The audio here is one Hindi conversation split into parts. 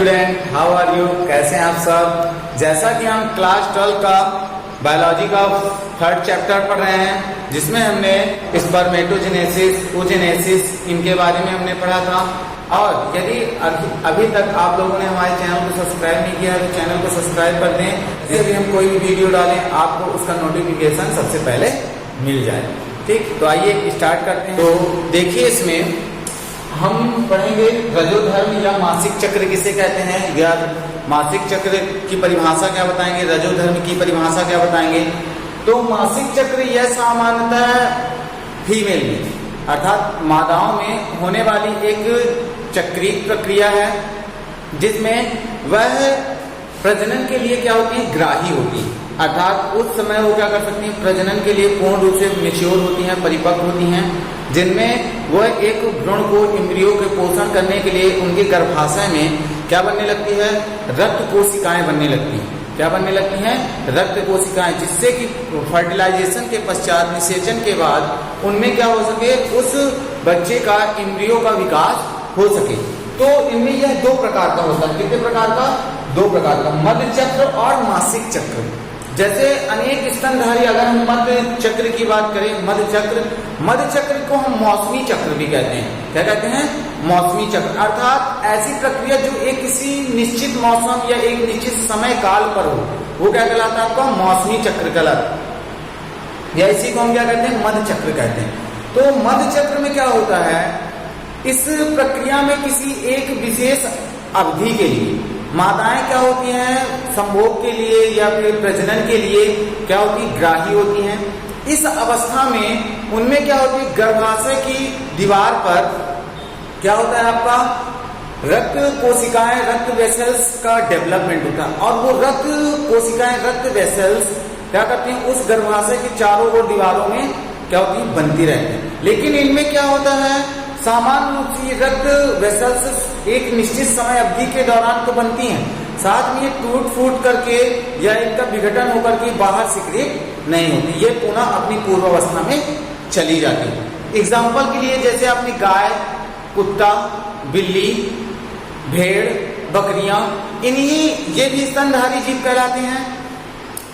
Student, how are you? कैसे हैं आप सब? जैसा कि हम क्लास 12 का बायोलॉजी का 3rd चैप्टर पढ़ रहे हैं, जिसमें हमने स्पर्मेटोजेनेसिस, ओजेनेसिस इनके बारे में हमने पढ़ा था। और यदि अभी तक आप लोगों ने हमारे चैनल को सब्सक्राइब नहीं किया है तो चैनल को सब्सक्राइब कर दें, जिससे भी हम कोई भी वीडियो डालें आपको उसका नोटिफिकेशन सबसे पहले मिल जाए। ठीक, तो आइए स्टार्ट करते हैं। तो देखिए, इसमें हम पढ़ेंगे रजोधर्म या मासिक चक्र किसे कहते हैं, या मासिक चक्र की परिभाषा क्या बताएंगे, रजोधर्म की परिभाषा क्या बताएंगे। तो मासिक चक्र यह सामान्यतः फीमेल में अर्थात मादाओं में होने वाली एक चक्रीय प्रक्रिया है, जिसमें वह प्रजनन के लिए क्या होती है, ग्राही होती है। अर्थात उस समय वो क्या कर सकती हैं, प्रजनन के लिए पूर्ण रूप से मैच्योर होती हैं, परिपक्व होती हैं, जिनमें वह एक भ्रूण को एम्ब्रियो के पोषण करने के लिए उनके गर्भाशय में क्या बनने लगती है, रक्त कोशिकाएं बनने लगती हैं। क्या बनने लगती हैं, रक्त कोशिकाएं, जिससे कि फर्टिलाइजेशन के पश्चात, निषेचन के बाद उनमें क्या हो सके, उस बच्चे का एम्ब्रियो का विकास हो सके। तो इनमें यह 2 प्रकार का होता है। कितने प्रकार का? 2 प्रकार का, मध्य चक्र और मासिक चक्र। जैसे अनेक स्तनधारी, अगर हम मध्य चक्र की बात करें, मध्य चक्र को हम मौसमी चक्र भी कहते हैं। क्या कहते हैं? मौसमी चक्र। अर्थात ऐसी प्रक्रिया जो एक किसी निश्चित मौसम या एक निश्चित समय काल पर हो, वो क्या कहलाता है आपका? मौसमी चक्र कहलाता है। या इसी को हम क्या कहते हैं? मध्य चक्र कहते हैं। तो मध्य चक्र में क्या होता है, इस प्रक्रिया में किसी एक विशेष अवधि के लिए माताएं क्या होती हैं, संभोग के लिए या फिर प्रजनन के लिए क्या होती है, ग्राही होती हैं। इस अवस्था में उनमें क्या होती है, गर्भाशय की दीवार पर क्या होता है आपका, रक्त कोशिकाएं, रक्त वेसल्स का डेवलपमेंट होता है। और वो रक्त कोशिकाएं, रक्त वेसल्स क्या करती हैं, उस गर्भाशय की चारों ओर दीवारों में क्या होती है, बनती रहती है। लेकिन इनमें क्या होता है, सामान्य रूप से रक्त वेसल्स एक निश्चित समय अवधि के दौरान तो बनती हैं, साथ में ये टूट फूट करके या इनका विघटन होकर के बाहर सिक्रीट नहीं होती, ये पुनः अपनी पूर्वावस्था में चली जाती है। एग्जाम्पल के लिए जैसे अपनी गाय, कुत्ता, बिल्ली, भेड़, बकरियां, इन्हीं ये भी स्तनधारी जीव कहलाते हैं।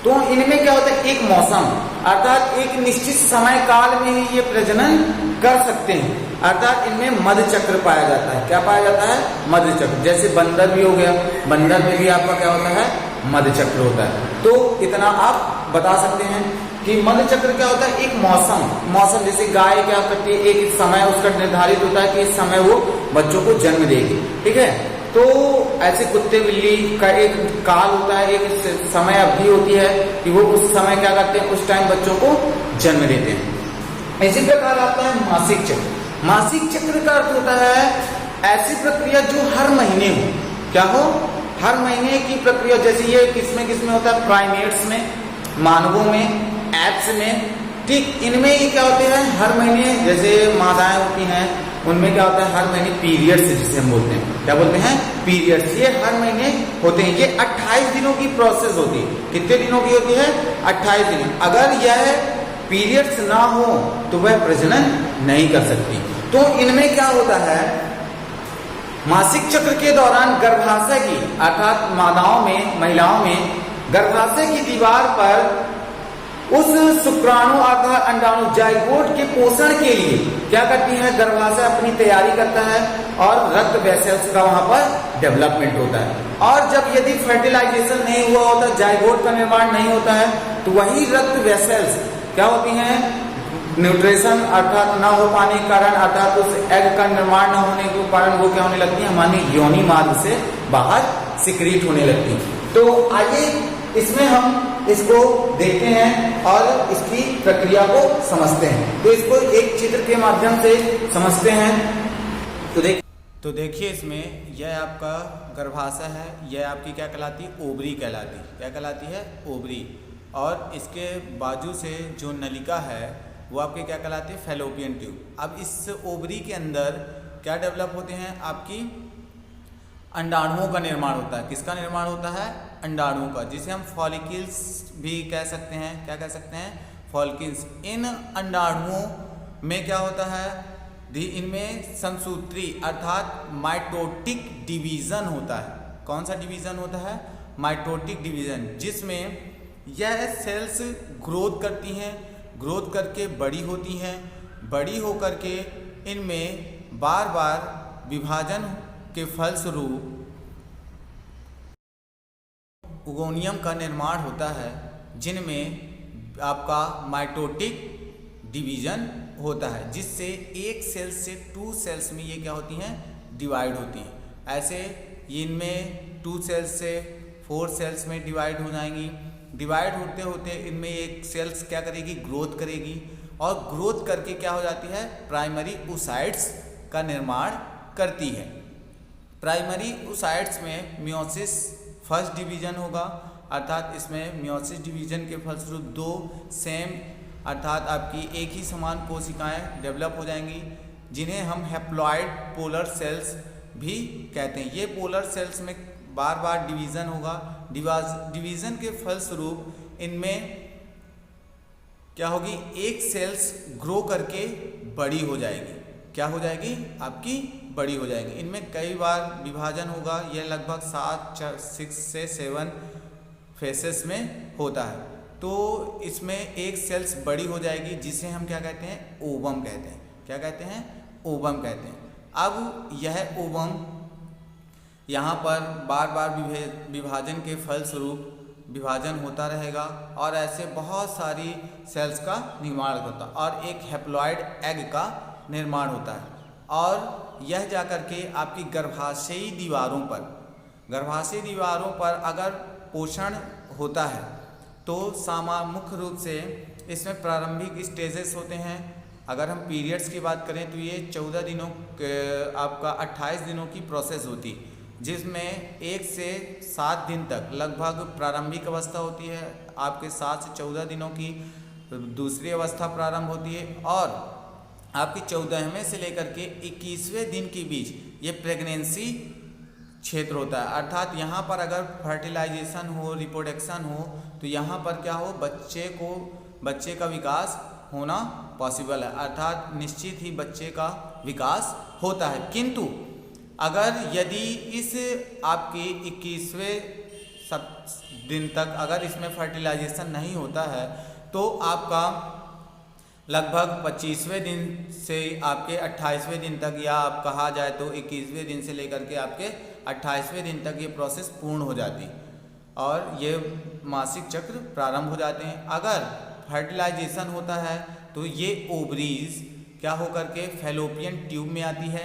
तो इनमें क्या होता है, एक मौसम अर्थात एक निश्चित समय काल में ही ये प्रजनन कर सकते हैं। अर्थात इनमें मध्य चक्र पाया जाता है। क्या पाया जाता है? मध्य चक्र। जैसे बंदर भी हो गया, बंदर में भी आपका क्या होता है, मध्य चक्र होता है। तो इतना आप बता सकते हैं कि मध्य चक्र क्या होता है, एक मौसम। जैसे गाय क्या करती है, एक समय उसका निर्धारित होता है कि इस समय वो बच्चों को जन्म देगी। ठीक है, तो ऐसे कुत्ते बिल्ली का एक काल होता है, एक समय अवधि होती है कि वो उस समय क्या करते हैं, उस टाइम बच्चों को जन्म देते हैं। इसी प्रकार आता है मासिक चक्र। मासिक चक्र का अर्थ होता है ऐसी प्रक्रिया जो हर महीने हो। क्या हो? हर महीने की प्रक्रिया। जैसे ये किसमें होता है, प्राइमेट्स में, मानवों में, एप्स में। ठीक, इनमें ये क्या होते हैं, हर महीने, जैसे मादाएं होती हैं उनमें क्या होता है, हर महीने पीरियड्स जिसे हम बोलते हैं। क्या बोलते हैं? पीरियड्स। ये हर महीने होते हैं। ये 28 दिनों की प्रोसेस होती है। कितने दिनों की होती है? 28 दिन। अगर यह पीरियड्स ना हो तो वह प्रजनन नहीं कर सकती। तो इनमें क्या होता है, मासिक चक्र के दौरान गर्भाशय की अर्थात मादाओं में, महिलाओं में गर्भाशय की दीवार पर उस शुक्राणु अर्थात अंडाणु, जाइगोट के पोषण के लिए क्या करती है, गर्भाशय अपनी तैयारी करता है और रक्त वेसल्स का वहां पर डेवलपमेंट होता है। और जब यदि फर्टिलाइजेशन नहीं हुआ होता, जाइगोट का निर्माण नहीं होता है, तो वही रक्त वेसल्स क्या होती हैं, न्यूट्रिशन अर्थात न हो पाने के कारण, अर्थात उस एग का निर्माण न होने के कारण वो क्या होने लगती है, हमारी योनि मार्ग से बाहर सिक्रीट होने लगती है। तो आइए इसमें हम इसको देखते हैं और इसकी प्रक्रिया को समझते हैं। तो इसको एक चित्र के माध्यम से समझते हैं। तो देखिए, इसमें यह आपका गर्भाशय है, यह आपकी क्या कहलाती है, ओवरी कहलाती है। क्या कहलाती है? ओवरी। और इसके बाजू से जो नलिका है वो आपके क्या कहलाती है, फैलोपियन ट्यूब। अब इस ओवरी के अंदर क्या डेवलप होते हैं, आपकी अंडाणुओं का निर्माण होता है। किसका निर्माण होता है? अंडाणुओं का, जिसे हम फॉलिकल्स भी कह सकते हैं। क्या कह सकते हैं? फॉलिकल्स। इन अंडाणुओं में क्या होता है, इनमें संसूत्री अर्थात माइटोटिक डिवीजन होता है। कौन सा डिवीज़न होता है? माइटोटिक डिवीज़न, जिसमें यह सेल्स ग्रोथ करती हैं, ग्रोथ करके बड़ी होती हैं, बड़ी होकर के इनमें बार बार विभाजन के फलस्वरूप ओगोनियम का निर्माण होता है, जिनमें आपका माइटोटिक डिवीज़न होता है, जिससे एक सेल से 2 सेल्स में ये क्या होती हैं? डिवाइड होती हैं। ऐसे इनमें 2 सेल्स से 4 सेल्स में डिवाइड हो जाएंगी। डिवाइड होते होते इनमें एक सेल्स क्या करेगी? ग्रोथ करेगी, और ग्रोथ करके क्या हो जाती है? प्राइमरी oocytes का निर्माण करती है। प्राइमरी oocytes में मियोसिस फर्स्ट डिवीज़न होगा, अर्थात इसमें मियोसिस डिवीज़न के फलस्वरूप 2 सेम अर्थात आपकी एक ही समान कोशिकाएं डेवलप हो जाएंगी, जिन्हें हम हैप्लॉइड पोलर सेल्स भी कहते हैं। ये पोलर सेल्स में बार बार डिवीज़न होगा। डिवीज़न के फलस्वरूप इनमें क्या होगी? एक सेल्स ग्रो करके बड़ी हो जाएगी। क्या हो जाएगी? आपकी बड़ी हो जाएगी। इनमें कई बार विभाजन होगा, यह लगभग 6 से 7 फेसेस में होता है। तो इसमें एक सेल्स बड़ी हो जाएगी, जिसे हम क्या कहते हैं? ओवम कहते हैं। क्या कहते हैं? ओवम कहते हैं। अब यह ओवम यहाँ पर बार बार विभाजन के फलस्वरूप विभाजन होता रहेगा, और ऐसे बहुत सारी सेल्स का निर्माण होता है, और एक हैप्लॉइड एग का निर्माण होता है। और यह जाकर के आपकी गर्भाशयी दीवारों पर अगर पोषण होता है तो मुख्य रूप से इसमें प्रारंभिक स्टेजेस होते हैं। अगर हम पीरियड्स की बात करें तो ये 14 दिनों आपका 28 दिनों की प्रोसेस होती, जिसमें 1 से 7 दिन तक लगभग प्रारंभिक अवस्था होती है। आपके 7 से 14 दिनों की दूसरी अवस्था प्रारंभ होती है, और आपकी 14वें से लेकर के 21वें दिन के बीच ये प्रेगनेंसी क्षेत्र होता है। अर्थात यहाँ पर अगर फर्टिलाइजेशन हो, रिप्रोडक्शन हो, तो यहाँ पर क्या हो? बच्चे का विकास होना पॉसिबल है, अर्थात निश्चित ही बच्चे का विकास होता है। किंतु अगर यदि इस आपके 21वें दिन तक अगर इसमें फर्टिलाइजेशन नहीं होता है, तो आपका लगभग 25वें दिन से आपके 28वें दिन तक, या आप कहा जाए तो 21वें दिन से लेकर के आपके 28वें दिन तक ये प्रोसेस पूर्ण हो जाती, और ये मासिक चक्र प्रारंभ हो जाते हैं। अगर फर्टिलाइजेशन होता है तो ये ओवरीज क्या होकर के फैलोपियन ट्यूब में आती है।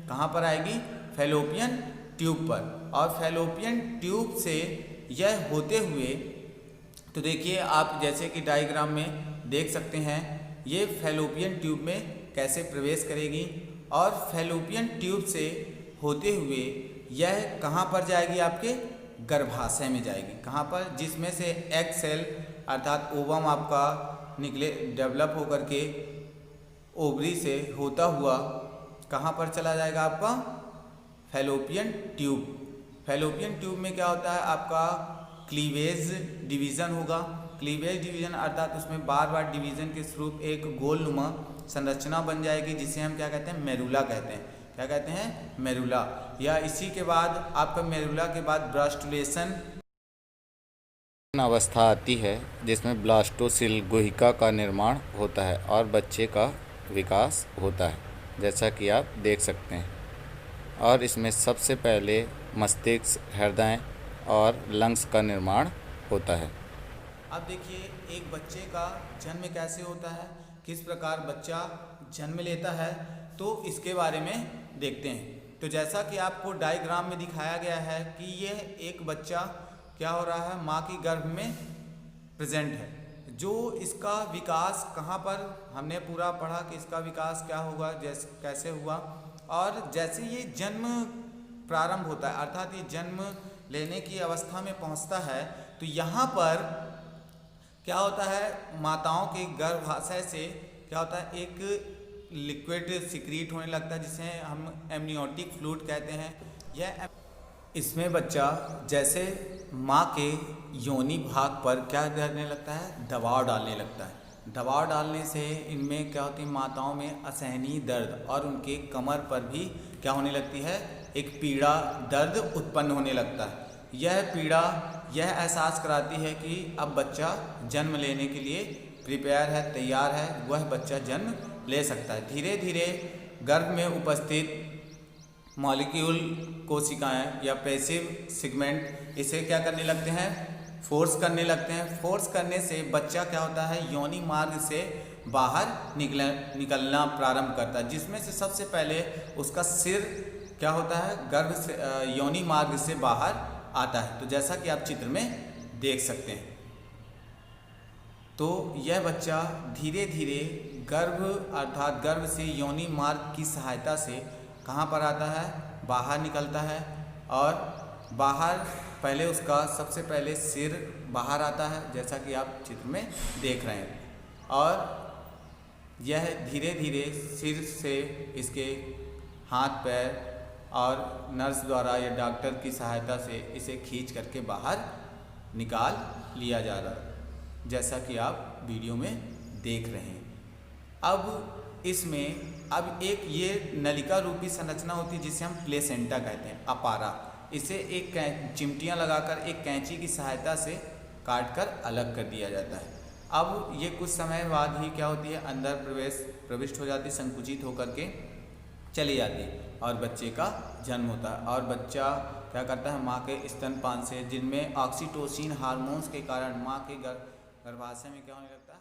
कहाँ पर आएगी? फैलोपियन ट्यूब पर। और फैलोपियन ट्यूब से यह होते हुए, तो देखिए आप जैसे कि डायग्राम में देख सकते हैं, ये फैलोपियन ट्यूब में कैसे प्रवेश करेगी, और फैलोपियन ट्यूब से होते हुए यह कहाँ पर जाएगी? आपके गर्भाशय में जाएगी। कहाँ पर? जिसमें से एग सेल अर्थात ओवम आपका डेवलप होकर के ओवरी से होता हुआ कहाँ पर चला जाएगा? आपका फैलोपियन ट्यूब। फैलोपियन ट्यूब में क्या होता है? आपका क्लीवेज डिवीज़न होगा। क्लीवेज डिवीज़न अर्थात उसमें बार बार डिवीज़न के स्वरूप एक गोलनुमा संरचना बन जाएगी, जिसे हम क्या कहते हैं? मेरुला कहते हैं। क्या कहते हैं? मेरुला। या इसी के बाद आपका मेरुला के बाद ब्लास्टुलेशन अवस्था आती है, जिसमें ब्लास्टोसिल गुहिका का निर्माण होता है और बच्चे का विकास होता है, जैसा कि आप देख सकते हैं। और इसमें सबसे पहले मस्तिष्क, हृदय और लंग्स का निर्माण होता है। अब देखिए एक बच्चे का जन्म कैसे होता है, किस प्रकार बच्चा जन्म लेता है, तो इसके बारे में देखते हैं। तो जैसा कि आपको डायग्राम में दिखाया गया है कि यह एक बच्चा क्या हो रहा है? माँ की गर्भ में प्रेजेंट है। जो इसका विकास कहाँ पर हमने पूरा पढ़ा कि इसका विकास क्या होगा, कैसे हुआ, और जैसे ये जन्म प्रारंभ होता है अर्थात ये जन्म लेने की अवस्था में पहुँचता है, तो यहाँ पर क्या होता है? माताओं के गर्भाशय से क्या होता है? एक लिक्विड सिक्रीट होने लगता है, जिसे हम एमनियोटिक फ्लूइड कहते हैं। यह इसमें बच्चा जैसे माँ के योनि भाग पर क्या करने लगता है? दबाव डालने लगता है। दबाव डालने से इनमें क्या होती है? माताओं में असहनीय दर्द और उनके कमर पर भी क्या होने लगती है? एक पीड़ा दर्द उत्पन्न होने लगता है। यह पीड़ा यह एहसास कराती है कि अब बच्चा जन्म लेने के लिए प्रिपेयर है, तैयार है, वह बच्चा जन्म ले सकता है। धीरे धीरे गर्भ में उपस्थित मॉलिक्यूल कोशिकाएं या पैसिव सेगमेंट इसे क्या करने लगते हैं, फोर्स करने लगते हैं। फोर्स करने से बच्चा क्या होता है, योनि मार्ग से बाहर निकलना प्रारंभ करता है, जिसमें से सबसे पहले उसका सिर क्या होता है, गर्भ से योनि मार्ग से बाहर आता है। तो जैसा कि आप चित्र में देख सकते हैं, तो यह बच्चा धीरे धीरे गर्भ अर्थात गर्भ से योनि मार्ग की सहायता से कहाँ पर आता है, बाहर निकलता है। और बाहर पहले उसका सबसे पहले सिर बाहर आता है, जैसा कि आप चित्र में देख रहे हैं। और यह धीरे धीरे सिर से इसके हाथ पैर और नर्स द्वारा या डॉक्टर की सहायता से इसे खींच करके बाहर निकाल लिया जा रहा है, जैसा कि आप वीडियो में देख रहे हैं। अब इसमें अब एक ये नलिका रूपी संरचना होती है जिसे हम प्लेसेंटा कहते हैं, अपारा। इसे एक चिमटियाँ लगाकर एक कैंची की सहायता से काट कर अलग कर दिया जाता है। अब ये कुछ समय बाद ही क्या होती है, अंदर प्रविष्ट हो जाती, संकुचित होकर के चली जाती है और बच्चे का जन्म होता है। और बच्चा क्या करता है, माँ के स्तनपान से, जिनमें ऑक्सीटोसिन हार्मोन्स के कारण माँ के गर्भाशय में क्या होने लगता है,